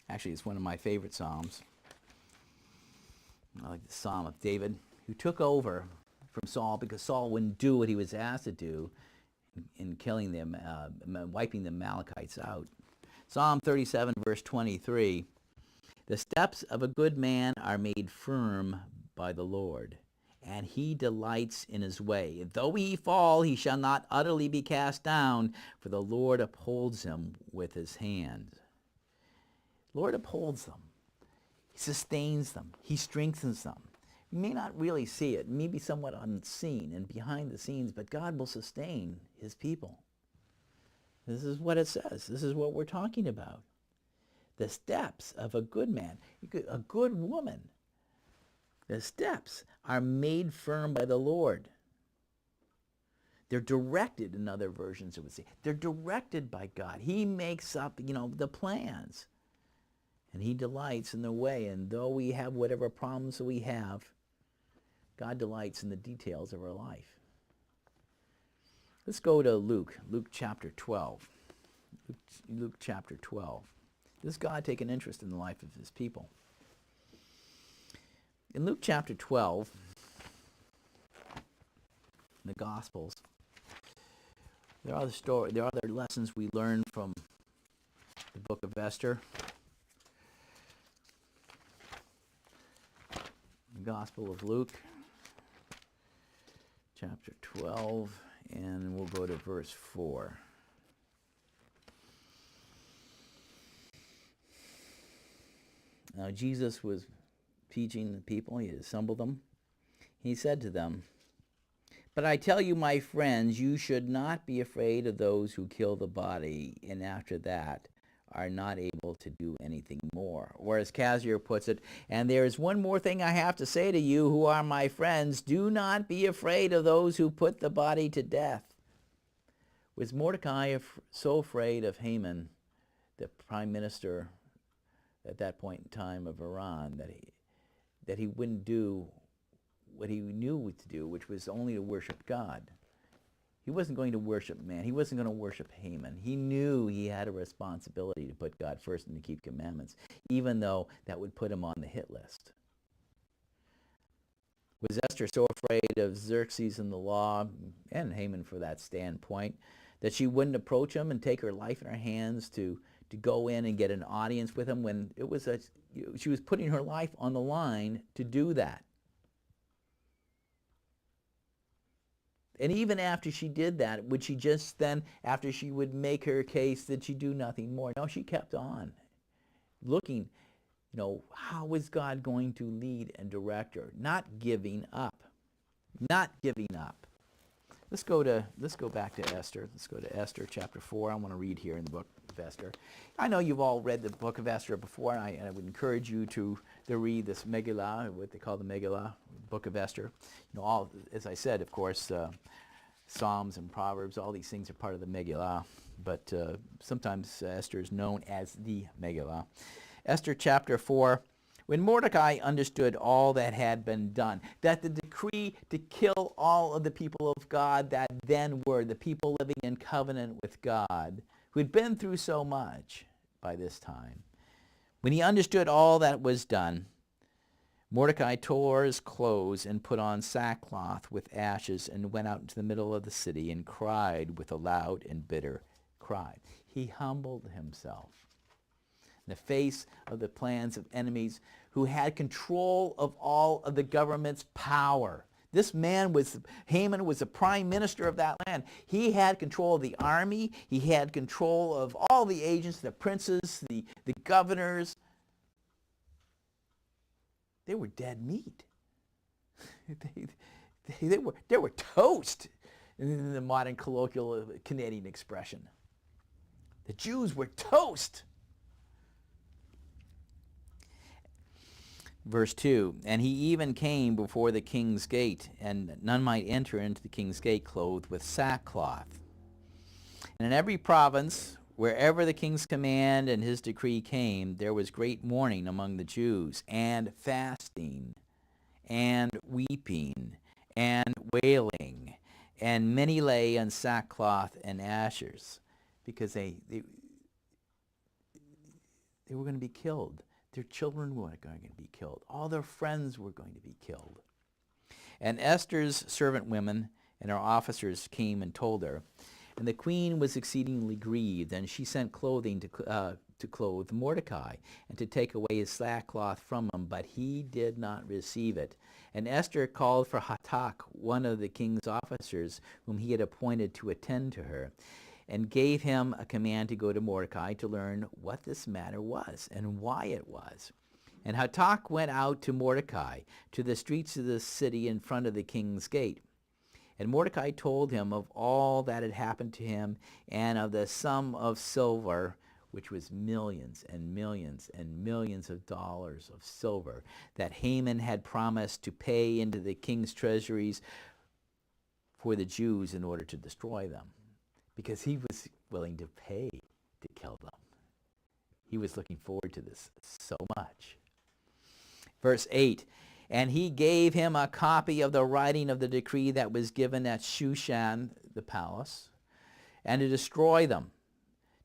S1: Actually, it's one of my favorite psalms. I like the Psalm of David, who took over from Saul because Saul wouldn't do what he was asked to do in killing them, wiping the Amalekites out. Psalm 37, verse 23. The steps of a good man are made firm by the Lord, and he delights in his way. And though he fall, he shall not utterly be cast down, for the Lord upholds him with his hand. Lord upholds them. He sustains them. He strengthens them. You may not really see it, maybe somewhat unseen and behind the scenes, but God will sustain his people. This is what it says. This is what we're talking about. The steps of a good man, a good woman, the steps are made firm by the Lord. They're directed, in other versions it would say. They're directed by God. He makes up, the plans. And he delights in the way. And though we have whatever problems that we have, God delights in the details of our life. Let's go to Luke chapter 12. Luke chapter 12. Does God take an interest in the life of his people? In Luke chapter 12, in the Gospels, there are other lessons we learn from the book of Esther. The Gospel of Luke, chapter 12, and we'll go to verse 4. Now Jesus was teaching the people. He had assembled them. He said to them, "But I tell you, my friends, you should not be afraid of those who kill the body, and after that are not able to do anything more." Or as Cassier puts it, "And there is one more thing I have to say to you who are my friends. Do not be afraid of those who put the body to death." Was Mordecai so afraid of Haman, the prime minister at that point in time of Iran, that he wouldn't do what he knew to do, which was only to worship God? He wasn't going to worship man. He wasn't going to worship Haman. He knew he had a responsibility to put God first and to keep commandments, even though that would put him on the hit list. Was Esther so afraid of Xerxes and the law, and Haman for that standpoint, that she wouldn't approach him and take her life in her hands to go in and get an audience with him when she was putting her life on the line to do that? And even after she did that, would she just then, after she would make her case, did she do nothing more? No, she kept on looking, how is God going to lead and direct her? Not giving up. Not giving up. Let's go back to Esther. Let's go to Esther chapter 4. I want to read here in the book of Esther. I know you've all read the book of Esther before, and I would encourage you to read this Megillah, what they call the Megillah, book of Esther. All, as I said, of course, Psalms and Proverbs, all these things are part of the Megillah, but sometimes Esther is known as the Megillah. Esther chapter 4. When Mordecai understood all that had been done, that the decree to kill all of the people of God that then were the people living in covenant with God, who had been through so much by this time, when he understood all that was done, Mordecai tore his clothes and put on sackcloth with ashes and went out into the middle of the city and cried with a loud and bitter cry. He humbled himself in the face of the plans of enemies who had control of all of the government's power. This man Haman was the prime minister of that land. He had control of the army. He had control of all the agents, the princes, the governors. They were dead meat. they were toast, in the modern colloquial Canadian expression. The Jews were toast. Verse 2, and he even came before the king's gate, and none might enter into the king's gate clothed with sackcloth. And in every province Wherever the king's command and his decree came, there was great mourning among the Jews, and fasting, and weeping, and wailing, and many lay on sackcloth and ashes, because they were going to be killed. Their children were going to be killed. All their friends were going to be killed. And Esther's servant women and her officers came and told her. And the queen was exceedingly grieved, and she sent clothing to clothe Mordecai, and to take away his sackcloth from him, but he did not receive it. And Esther called for Hatach, one of the king's officers, whom he had appointed to attend to her, and gave him a command to go to Mordecai to learn what this matter was and why it was. And Hatach went out to Mordecai to the streets of the city in front of the king's gate. And Mordecai told him of all that had happened to him, and of the sum of silver, which was millions and millions and millions of dollars of silver, that Haman had promised to pay into the king's treasuries for the Jews in order to destroy them, because he was willing to pay to kill them. He was looking forward to this so much. Verse 8, and he gave him a copy of the writing of the decree that was given at Shushan, the palace, and to destroy them,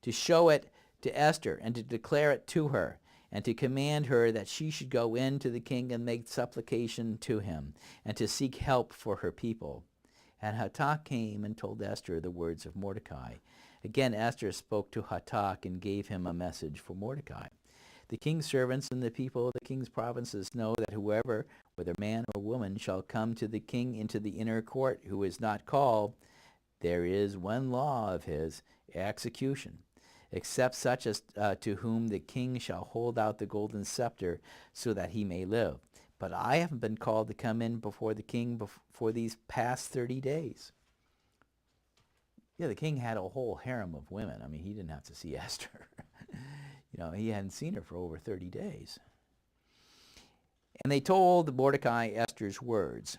S1: to show it to Esther, and to declare it to her, and to command her that she should go in to the king and make supplication to him, and to seek help for her people. And Hatach came and told Esther the words of Mordecai. Again Esther spoke to Hatach and gave him a message for Mordecai. The king's servants and the people of the king's provinces know that whoever, whether man or woman, shall come to the king into the inner court who is not called, there is one law of his, execution, except such as to whom the king shall hold out the golden scepter so that he may live. But I haven't been called to come in before the king for these past 30 days. Yeah, the king had a whole harem of women. I mean, he didn't have to see Esther. He hadn't seen her for over 30 days. And they told Mordecai Esther's words.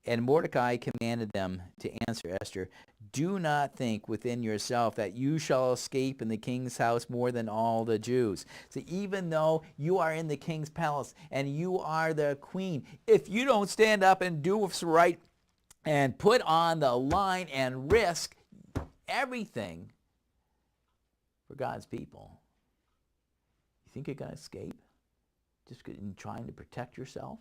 S1: And Mordecai commanded them to answer Esther, do not think within yourself that you shall escape in the king's house more than all the Jews. So even though you are in the king's palace and you are the queen, if you don't stand up and do what's right and put on the line and risk everything for God's people, you think you're going to escape just in trying to protect yourself?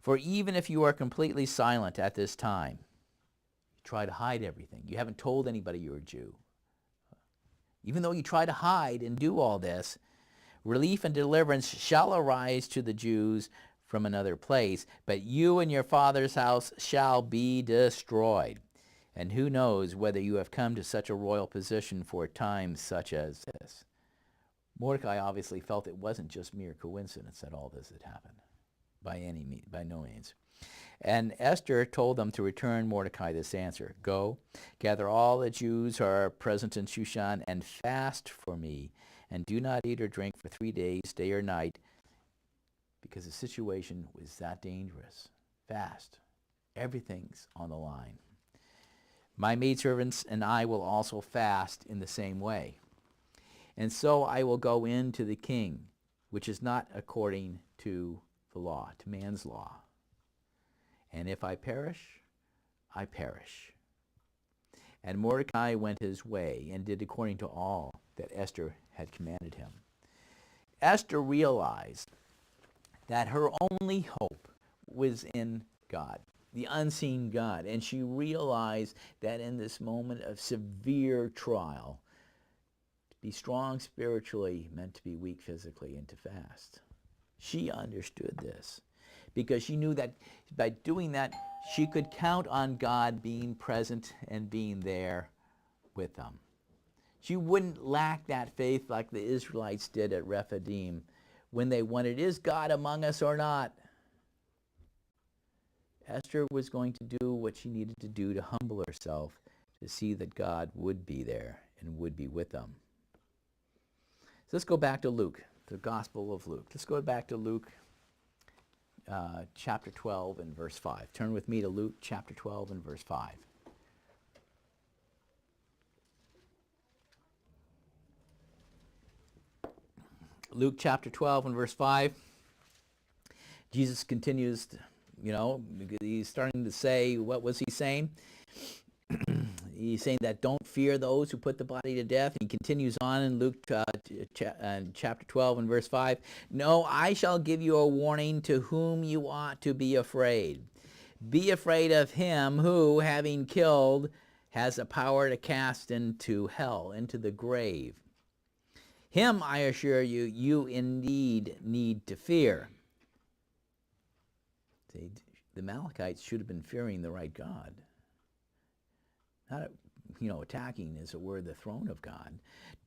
S1: For even if you are completely silent at this time, you try to hide everything. You haven't told anybody you're a Jew. Even though you try to hide and do all this, relief and deliverance shall arise to the Jews from another place, but you and your father's house shall be destroyed. And who knows whether you have come to such a royal position for a time such as this. Mordecai obviously felt it wasn't just mere coincidence that all this had happened, by no means. And Esther told them to return Mordecai this answer. Go, gather all the Jews who are present in Shushan, and fast for me, and do not eat or drink for 3 days, day or night, because the situation was that dangerous. Fast. Everything's on the line. My maidservants and I will also fast in the same way. And so I will go in to the king, which is not according to the law, to man's law. And if I perish, I perish. And Mordecai went his way and did according to all that Esther had commanded him. Esther realized that her only hope was in God, the unseen God. And she realized that in this moment of severe trial, be strong spiritually meant to be weak physically and to fast. She understood this because she knew that by doing that, she could count on God being present and being there with them. She wouldn't lack that faith like the Israelites did at Rephidim when they wondered, is God among us or not? Esther was going to do what she needed to do to humble herself to see that God would be there and would be with them. So let's go back to Luke, the Gospel of Luke. Let's go back to Luke chapter 12 and verse 5. Turn with me to Luke chapter 12 and verse 5. Luke chapter 12 and verse 5. Jesus continues, he's starting to say, what was he saying? He's saying that don't fear those who put the body to death. He continues on in Luke chapter 12 and verse 5. No, I shall give you a warning to whom you ought to be afraid. Be afraid of him who, having killed, has the power to cast into hell, into the grave. Him, I assure you, you indeed need to fear. See, the Amalekites should have been fearing the right God. Not, attacking, as it were, the throne of God.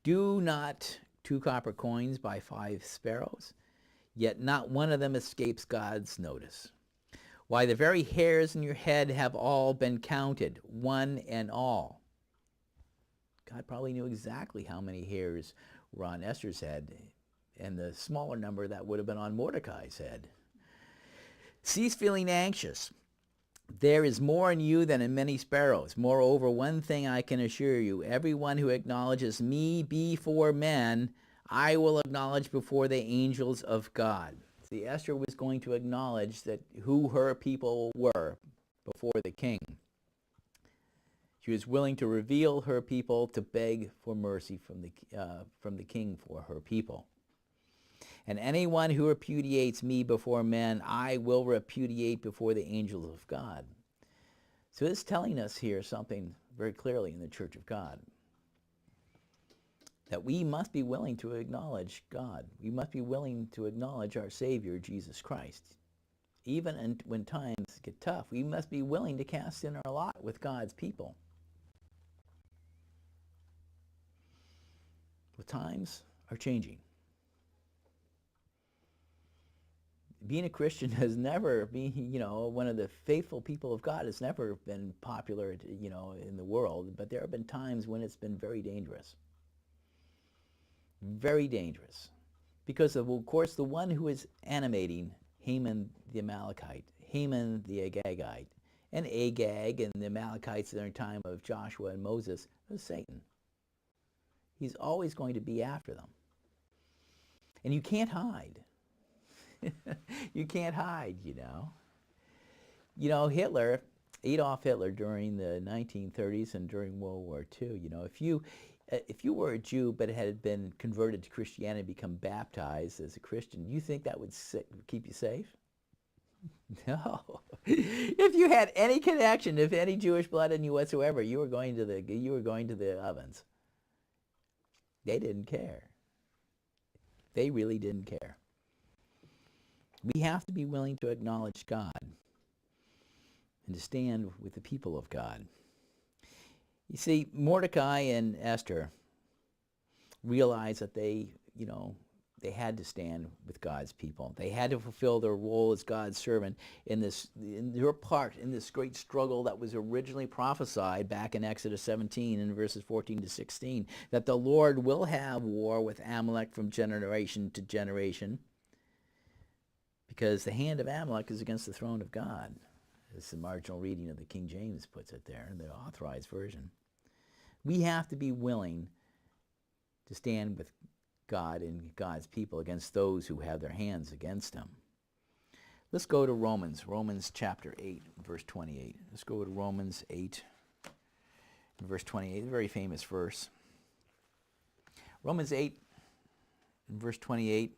S1: Do not 2 copper coins buy 5 sparrows? Yet not one of them escapes God's notice. Why, the very hairs in your head have all been counted, one and all. God probably knew exactly how many hairs were on Esther's head, and the smaller number that would have been on Mordecai's head. Cease feeling anxious. There is more in you than in many sparrows. Moreover, one thing I can assure you, everyone who acknowledges me before men, I will acknowledge before the angels of God. See, Esther was going to acknowledge that who her people were before the king. She was willing to reveal her people, to beg for mercy from the king for her people. And anyone who repudiates me before men, I will repudiate before the angels of God. So it's telling us here something very clearly in the Church of God. That we must be willing to acknowledge God. We must be willing to acknowledge our Savior, Jesus Christ. Even when times get tough, we must be willing to cast in our lot with God's people. The times are changing. Being a Christian has never been, one of the faithful people of God has never been popular, in the world, but there have been times when it's been very dangerous. Very dangerous. Because of course, the one who is animating Haman the Amalekite, Haman the Agagite, and Agag and the Amalekites in the time of Joshua and Moses was Satan. He's always going to be after them. And you can't hide. You can't hide, Hitler, Adolf Hitler, during the 1930s and during World War II, if you were a Jew but had been converted to Christianity, become baptized as a Christian, you think that would keep you safe? No. If you had any connection, if any Jewish blood in you whatsoever, you were going to the ovens. They didn't care. They really didn't care. We have to be willing to acknowledge God and to stand with the people of God. You see, Mordecai and Esther realized that they had to stand with God's people. They had to fulfill their role as God's servant in their part in this great struggle that was originally prophesied back in Exodus 17 in verses 14 to 16, that the Lord will have war with Amalek from generation to generation, because the hand of Amalek is against the throne of God. As the marginal reading of the King James puts it there, in the Authorized Version. We have to be willing to stand with God and God's people against those who have their hands against him. Let's go to Romans chapter 8, verse 28. Let's go to Romans 8, verse 28, a very famous verse. Romans 8, verse 28.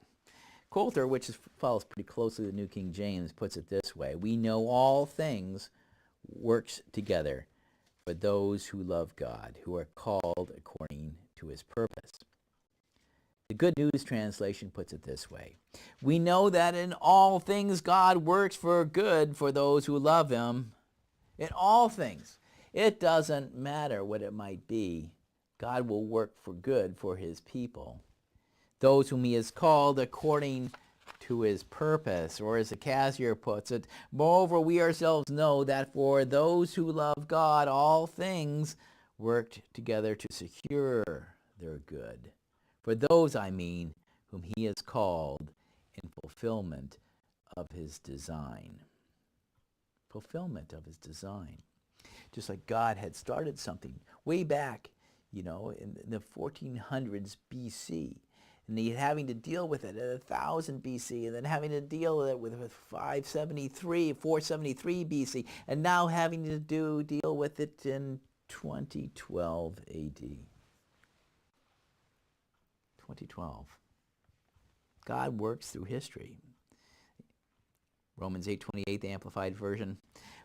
S1: Coulter, which follows pretty closely the New King James, puts it this way: we know all things works together for those who love God, who are called according to his purpose. The Good News Translation puts it this way: we know that in all things God works for good for those who love him. In all things. It doesn't matter what it might be. God will work for good for his people. Those whom he has called according to his purpose, or as the Cassier puts it, moreover, we ourselves know that for those who love God, all things work together to secure their good. For those, whom he has called in fulfillment of his design. Fulfillment of his design. Just like God had started something way back, in the 1400s BC. and he having to deal with it at 1000 BC, and then having to deal with it with 473 BC, and now having to deal with it in 2012 AD. 2012. God works through history. Romans 8:28, the Amplified Version.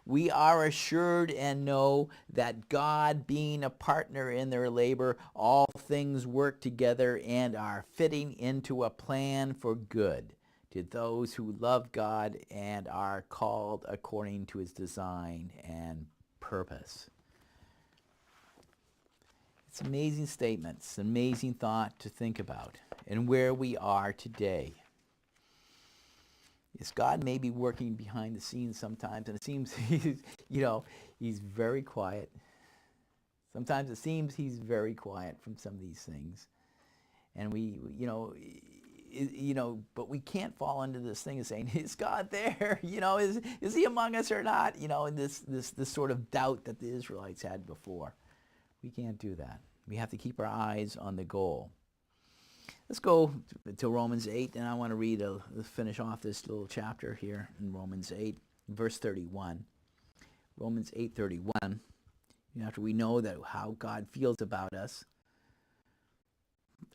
S1: We are assured and know that God, being a partner in their labor, all things work together and are fitting into a plan for good to those who love God and are called according to his design and purpose. It's an amazing statement. It's an amazing thought to think about and where we are today. Yes, God may be working behind the scenes sometimes, and it seems he's very quiet. Sometimes it seems he's very quiet from some of these things, and but we can't fall into this thing of saying, "Is God there? Is he among us or not?" And this sort of doubt that the Israelites had before. We can't do that. We have to keep our eyes on the goal. Let's go to Romans 8, and I want to finish off this little chapter here in Romans 8, verse 31. Romans 8:31. After we know that how God feels about us,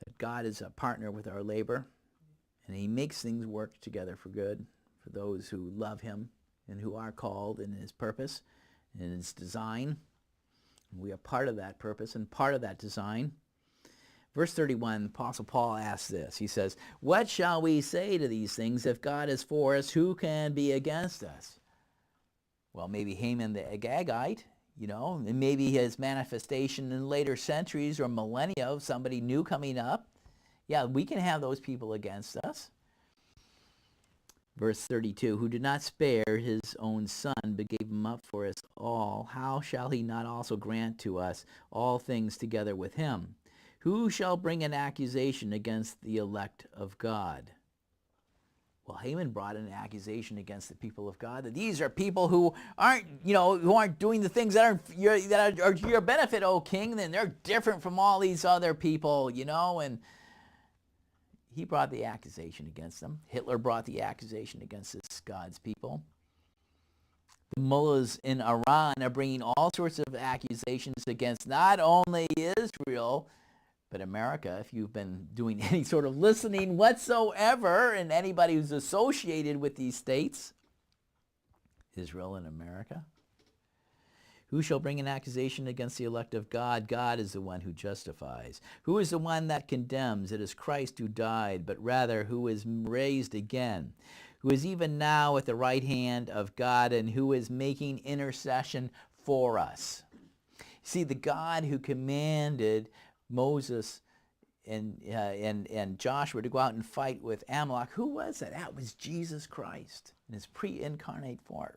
S1: that God is a partner with our labor, and he makes things work together for good for those who love him and who are called in his purpose and in his design. And we are part of that purpose and part of that design. Verse 31, Apostle Paul asks this. He says, "What shall we say to these things? If God is for us, who can be against us?" Well, maybe Haman the Agagite, and maybe his manifestation in later centuries or millennia of somebody new coming up. Yeah, we can have those people against us. Verse 32, "Who did not spare his own son, but gave him up for us all, how shall he not also grant to us all things together with him? Who shall bring an accusation against the elect of God?" Well, Haman brought an accusation against the people of God that these are people who aren't doing the things that are to your benefit, O king. And they're different from all these other people, and he brought the accusation against them. Hitler brought the accusation against God's people. The mullahs in Iran are bringing all sorts of accusations against not only Israel, but America. If you've been doing any sort of listening whatsoever, and anybody who's associated with these states, Israel and America. Who shall bring an accusation against the elect of God? God is the one who justifies. Who is the one that condemns? It is Christ who died, but rather who is raised again, who is even now at the right hand of God, and who is making intercession for us. See, the God who commanded Moses and Joshua to go out and fight with Amalek, who was that? That was Jesus Christ in his pre-incarnate form.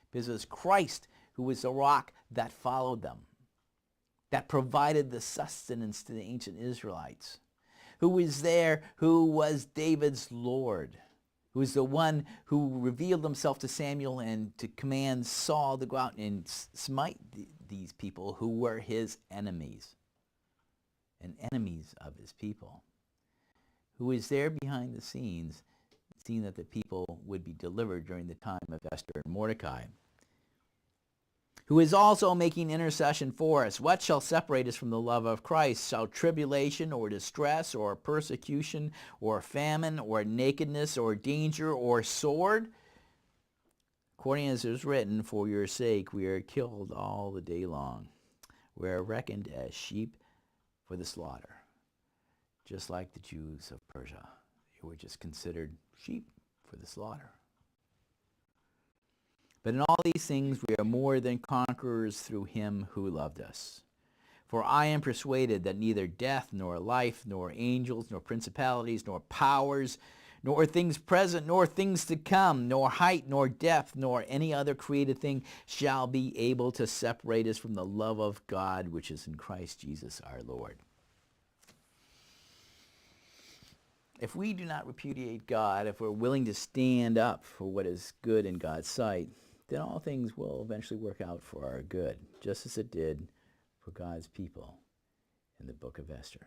S1: Because it was Christ who was the rock that followed them, that provided the sustenance to the ancient Israelites, who was there, who was David's Lord, who was the one who revealed himself to Samuel and to command Saul to go out and smite these people who were his enemies and enemies of his people, who is there behind the scenes, seeing that the people would be delivered during the time of Esther and Mordecai, who is also making intercession for us. What shall separate us from the love of Christ? Shall tribulation or distress or persecution or famine or nakedness or danger or sword? According as it is written, for your sake we are killed all the day long. We are reckoned as sheep for the slaughter. Just like the Jews of Persia. They were just considered sheep for the slaughter. But in all these things we are more than conquerors through him who loved us. For I am persuaded that neither death, nor life, nor angels, nor principalities, nor powers, nor things present, nor things to come, nor height, nor depth, nor any other created thing shall be able to separate us from the love of God which is in Christ Jesus our Lord. If we do not repudiate God, if we're willing to stand up for what is good in God's sight, then all things will eventually work out for our good, just as it did for God's people in the book of Esther.